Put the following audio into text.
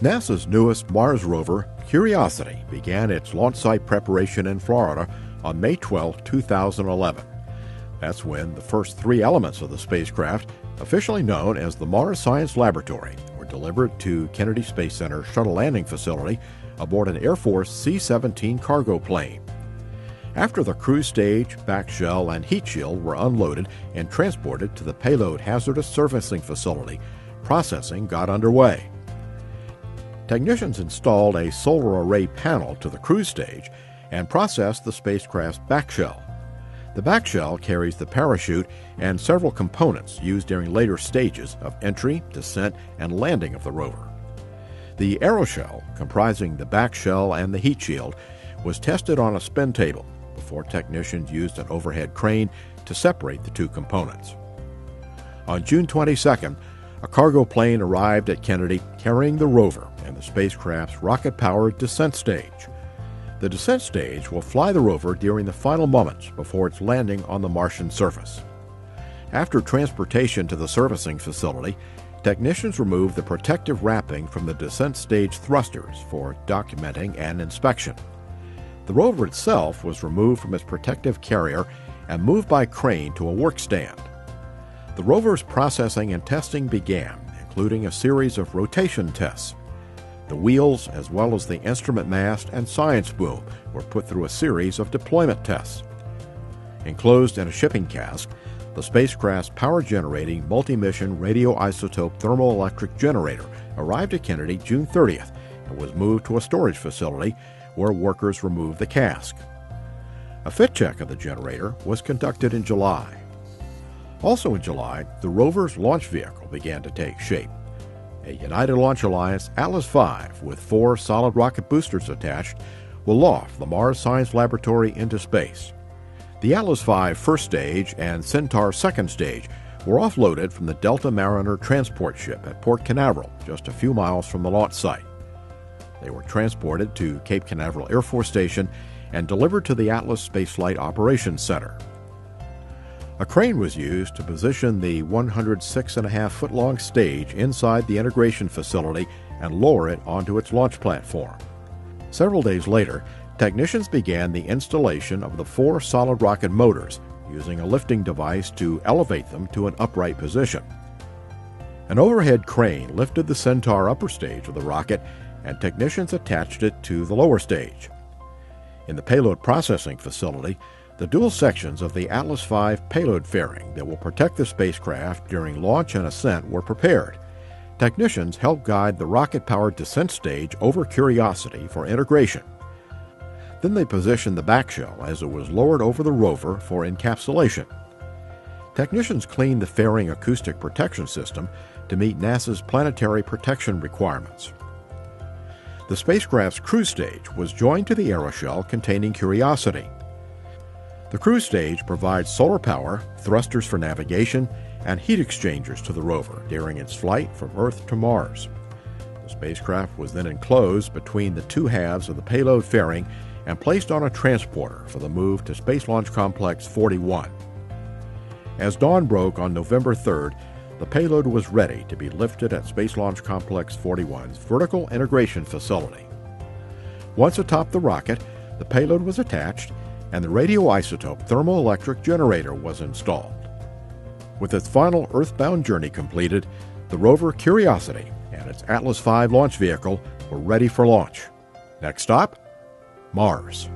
NASA's newest Mars rover, Curiosity, began its launch site preparation in Florida on May 12, 2011. That's when the first three elements of the spacecraft, officially known as the Mars Science Laboratory, were delivered to Kennedy Space Center Shuttle Landing Facility aboard an Air Force C-17 cargo plane. After the cruise stage, back shell, and heat shield were unloaded and transported to the Payload Hazardous Surfacing Facility, processing got underway. Technicians installed a solar array panel to the cruise stage and processed the spacecraft's back shell. The back shell carries the parachute and several components used during later stages of entry, descent, and landing of the rover. The aeroshell, comprising the back shell and the heat shield, was tested on a spin table before technicians used an overhead crane to separate the two components. On June 22nd, a cargo plane arrived at Kennedy carrying the rover and the spacecraft's rocket-powered descent stage. The descent stage will fly the rover during the final moments before its landing on the Martian surface. After transportation to the servicing facility, technicians removed the protective wrapping from the descent stage thrusters for documenting and inspection. The rover itself was removed from its protective carrier and moved by crane to a work stand. The rover's processing and testing began, including a series of rotation tests. The wheels, as well as the instrument mast and science boom, were put through a series of deployment tests. Enclosed in a shipping cask, the spacecraft's power-generating multi-mission radioisotope thermoelectric generator arrived at Kennedy June 30th and was moved to a storage facility where workers removed the cask. A fit check of the generator was conducted in July. Also in July, the rover's launch vehicle began to take shape. A United Launch Alliance Atlas V with 4 solid rocket boosters attached will loft the Mars Science Laboratory into space. The Atlas V first stage and Centaur second stage were offloaded from the Delta Mariner transport ship at Port Canaveral, just a few miles from the launch site. They were transported to Cape Canaveral Air Force Station and delivered to the Atlas Space Flight Operations Center. A crane was used to position the 106.5-foot-long stage inside the integration facility and lower it onto its launch platform. Several days later, technicians began the installation of the 4 solid rocket motors, using a lifting device to elevate them to an upright position. An overhead crane lifted the Centaur upper stage of the rocket, and technicians attached it to the lower stage. In the payload processing facility, the dual sections of the Atlas V payload fairing that will protect the spacecraft during launch and ascent were prepared. Technicians helped guide the rocket-powered descent stage over Curiosity for integration. Then they positioned the back shell as it was lowered over the rover for encapsulation. Technicians cleaned the fairing acoustic protection system to meet NASA's planetary protection requirements. The spacecraft's cruise stage was joined to the aeroshell containing Curiosity. The cruise stage provides solar power, thrusters for navigation, and heat exchangers to the rover during its flight from Earth to Mars. The spacecraft was then enclosed between the two halves of the payload fairing and placed on a transporter for the move to Space Launch Complex 41. As dawn broke on November 3rd, the payload was ready to be lifted at Space Launch Complex 41's vertical integration facility. Once atop the rocket, the payload was attached and the radioisotope thermoelectric generator was installed. With its final Earthbound journey completed, the rover Curiosity and its Atlas V launch vehicle were ready for launch. Next stop, Mars.